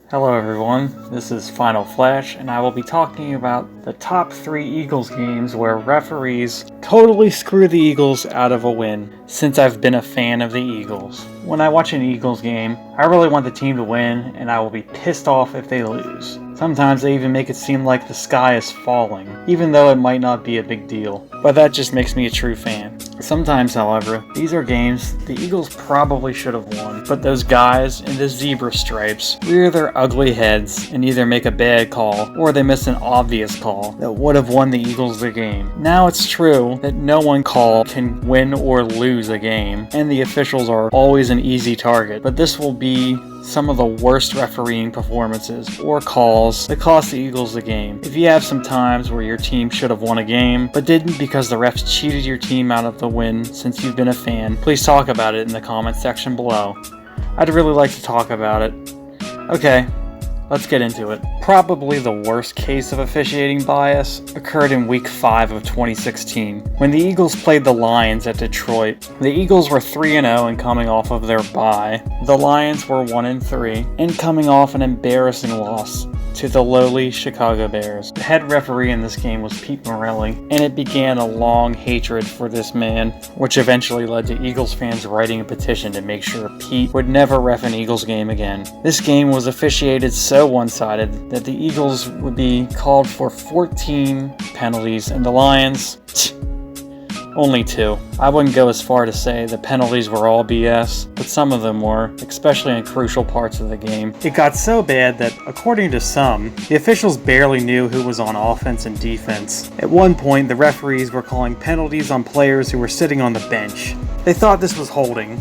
Hello everyone, this is Final Flash, and I will be talking about the top 3 Eagles games where referees totally screw the Eagles out of a win, since I've been a fan of the Eagles. When I watch an Eagles game, I really want the team to win, and I will be pissed off if they lose. Sometimes they even make it seem like the sky is falling, even though it might not be a big deal, but that just makes me a true fan. Sometimes, however, these are games the Eagles probably should have won, but those guys in the zebra stripes rear their ugly heads and either make a bad call or they miss an obvious call that would have won the Eagles the game. Now it's true that no one call can win or lose a game, and the officials are always an easy target, but this will be some of the worst refereeing performances or calls that cost the Eagles the game. If you have some times where your team should have won a game, but didn't because the refs cheated your team out of the win since you've been a fan, please talk about it in the comment section below. I'd really like to talk about it. Okay, let's get into it. Probably the worst case of officiating bias occurred in Week 5 of 2016, when the Eagles played the Lions at Detroit. The Eagles were 3-0 and coming off of their bye. The Lions were 1-3 and coming off an embarrassing loss to the lowly Chicago Bears. The head referee in this game was Pete Morelli, and it began a long hatred for this man, which eventually led to Eagles fans writing a petition to make sure Pete would never ref an Eagles game again. This game was officiated so one-sided that the Eagles would be called for 14 penalties, and the Lions, only 2. I wouldn't go as far to say the penalties were all BS, but some of them were, especially in crucial parts of the game. It got so bad that, according to some, the officials barely knew who was on offense and defense. At one point, the referees were calling penalties on players who were sitting on the bench. They thought this was holding,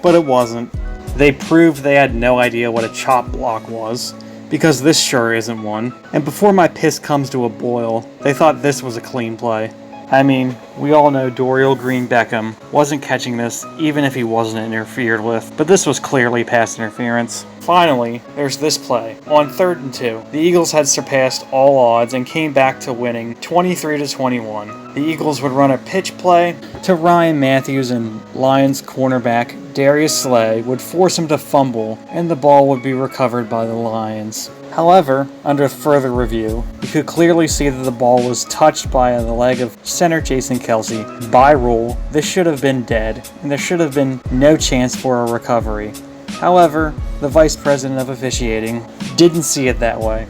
but it wasn't. They proved they had no idea what a chop block was, because this sure isn't one. And before my piss comes to a boil, they thought this was a clean play. I mean, we all know Green-Beckham wasn't catching this even if he wasn't interfered with, but this was clearly pass interference. Finally, there's this play. On 3rd and 2, the Eagles had surpassed all odds and came back to winning 23-21. The Eagles would run a pitch play to Ryan Matthews, and Lions cornerback Darius Slay would force him to fumble, and the ball would be recovered by the Lions. However, under further review, you could clearly see that the ball was touched by the leg of center Jason Kelsey. By rule, this should have been dead, and there should have been no chance for a recovery. However, the vice president of officiating didn't see it that way.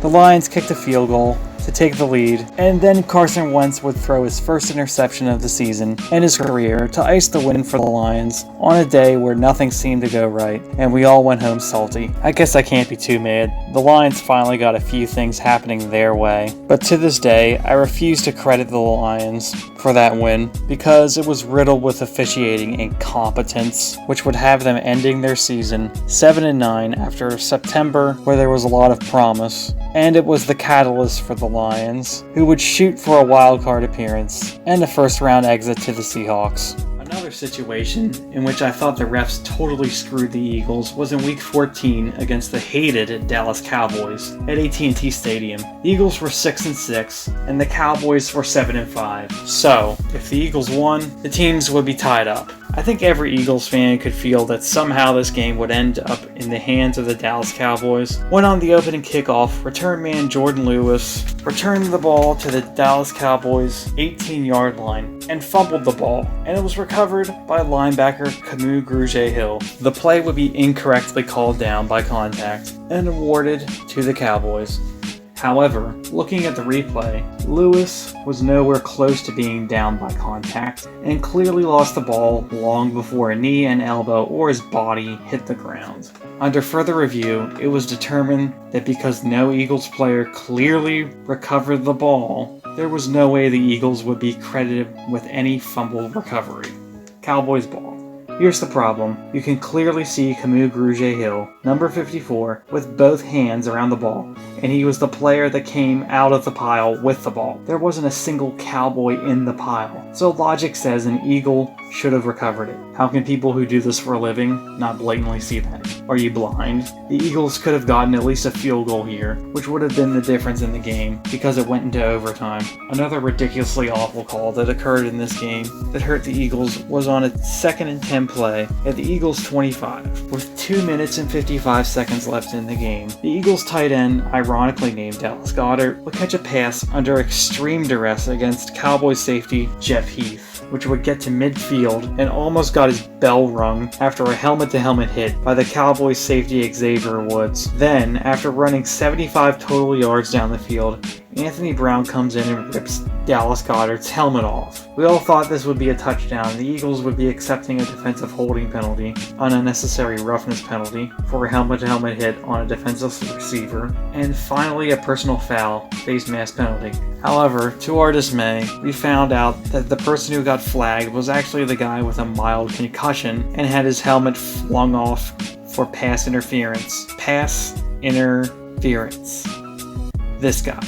The Lions kicked a field goal to take the lead, and then Carson Wentz would throw his first interception of the season and his career to ice the win for the Lions on a day where nothing seemed to go right, and we all went home salty. I guess I can't be too mad. The Lions finally got a few things happening their way, but to this day, I refuse to credit the Lions for that win because it was riddled with officiating incompetence, which would have them ending their season 7-9 after September, where there was a lot of promise, and it was the catalyst for the Lions, who would shoot for a wildcard appearance and a first-round exit to the Seahawks. Another situation in which I thought the refs totally screwed the Eagles was in Week 14 against the hated Dallas Cowboys at AT&T Stadium. The Eagles were 6-6 and the Cowboys were 7-5. So, if the Eagles won, the teams would be tied up. I think every Eagles fan could feel that somehow this game would end up in the hands of the Dallas Cowboys, when on the opening kickoff, return man Jordan Lewis returned the ball to the Dallas Cowboys' 18-yard line and fumbled the ball, and it was recovered by linebacker Grugier-Hill. The play would be incorrectly called down by contact and awarded to the Cowboys. However, looking at the replay, Lewis was nowhere close to being down by contact and clearly lost the ball long before a knee and elbow or his body hit the ground. Under further review, it was determined that because no Eagles player clearly recovered the ball, there was no way the Eagles would be credited with any fumble recovery. Cowboys ball. Here's the problem. You can clearly see Grugier-Hill, number 54, with both hands around the ball, and he was the player that came out of the pile with the ball. There wasn't a single Cowboy in the pile, so logic says an Eagle should have recovered it. How can people who do this for a living not blatantly see that? Are you blind? The Eagles could have gotten at least a field goal here, which would have been the difference in the game because it went into overtime. Another ridiculously awful call that occurred in this game that hurt the Eagles was on a 2nd and 10 play at the Eagles 25 with 2 minutes and 55 seconds left in the game. The Eagles tight end, ironically named Dallas Goedert, would catch a pass under extreme duress against Cowboys safety Jeff Heath, which would get to midfield and almost got his bell rung after a helmet-to-helmet hit by the Cowboys safety Xavier Woods. Then, after running 75 total yards down the field, Anthony Brown comes in and rips Dallas Goedert's helmet off. We all thought this would be a touchdown. The Eagles would be accepting a defensive holding penalty, an unnecessary roughness penalty for a helmet-to-helmet hit on a defenseless receiver, and finally a personal foul, face mask penalty. However, to our dismay, we found out that the person who got flagged was actually the guy with a mild concussion and had his helmet flung off for pass interference. Pass interference. This guy.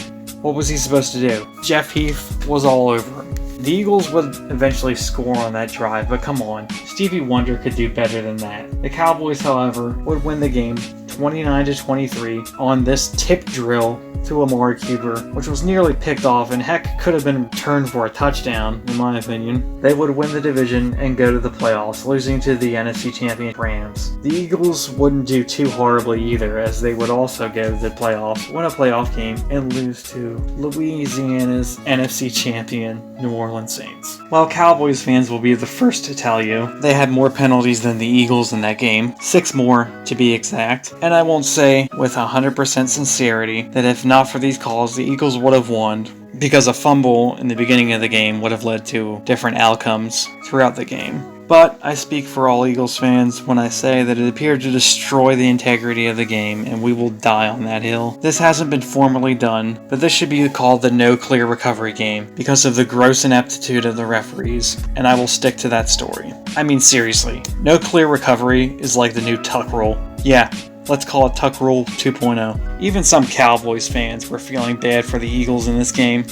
What was he supposed to do? Jeff Heath was all over him. The Eagles would eventually score on that drive, but come on, Stevie Wonder could do better than that. The Cowboys, however, would win the game 29-23 on this tip drill to Amari Cooper, which was nearly picked off and heck could have been returned for a touchdown, in my opinion. They would win the division and go to the playoffs, losing to the NFC champion Rams. The Eagles wouldn't do too horribly either, as they would also go to the playoffs, win a playoff game, and lose to Louisiana's NFC champion New Orleans Saints. While Cowboys fans will be the first to tell you, they had more penalties than the Eagles in that game, 6 more to be exact, and I won't say with 100% sincerity that if not for these calls, the Eagles would have won, because a fumble in the beginning of the game would have led to different outcomes throughout the game. But I speak for all Eagles fans when I say that it appeared to destroy the integrity of the game, and we will die on that hill. This hasn't been formally done, but this should be called the no clear recovery game because of the gross ineptitude of the referees, and I will stick to that story. I mean seriously, no clear recovery is like the new tuck rule. Yeah. Let's call it Tuck Rule 2.0. Even some Cowboys fans were feeling bad for the Eagles in this game,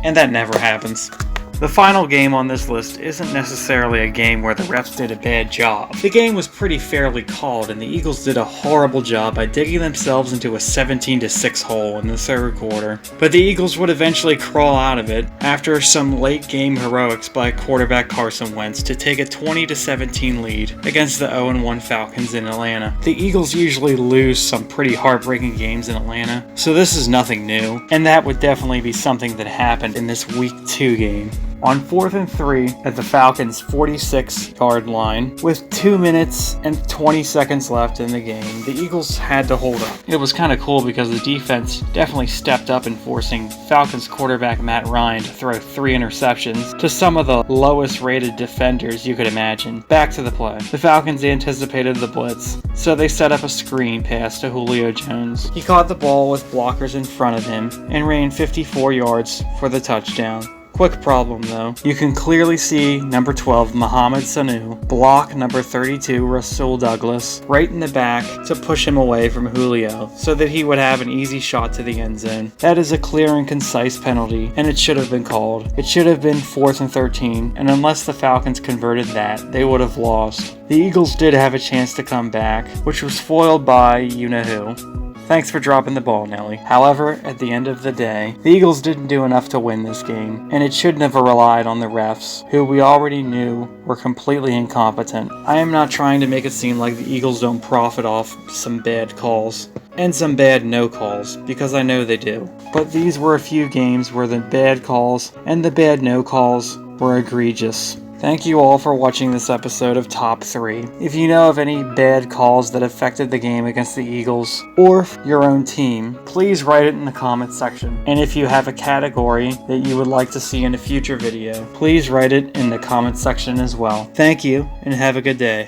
and that never happens. The final game on this list isn't necessarily a game where the refs did a bad job. The game was pretty fairly called, and the Eagles did a horrible job by digging themselves into a 17-6 hole in the third quarter. But the Eagles would eventually crawl out of it after some late game heroics by quarterback Carson Wentz to take a 20-17 lead against the 0-1 Falcons in Atlanta. The Eagles usually lose some pretty heartbreaking games in Atlanta, so this is nothing new, and that would definitely be something that happened in this Week 2 game. On 4th and 3 at the Falcons' 46-yard line, with 2 minutes and 20 seconds left in the game, the Eagles had to hold up. It was kind of cool because the defense definitely stepped up in forcing Falcons quarterback Matt Ryan to throw 3 interceptions to some of the lowest rated defenders you could imagine. Back to the play. The Falcons anticipated the blitz, so they set up a screen pass to Julio Jones. He caught the ball with blockers in front of him and ran 54 yards for the touchdown. Quick problem though. You can clearly see number 12 Mohamed Sanu block number 32 Rasul Douglas right in the back to push him away from Julio so that he would have an easy shot to the end zone. That is a clear and concise penalty, and it should have been called. It should have been 4th and 13, and unless the Falcons converted that, they would have lost. The Eagles did have a chance to come back, which was foiled by you-know-who. Thanks for dropping the ball, Nelly. However, at the end of the day, the Eagles didn't do enough to win this game, and it shouldn't have relied on the refs, who we already knew were completely incompetent. I am not trying to make it seem like the Eagles don't profit off some bad calls, and some bad no calls, because I know they do. But these were a few games where the bad calls and the bad no calls were egregious. Thank you all for watching this episode of Top 3. If you know of any bad calls that affected the game against the Eagles, or your own team, please write it in the comments section. And if you have a category that you would like to see in a future video, please write it in the comments section as well. Thank you, and have a good day.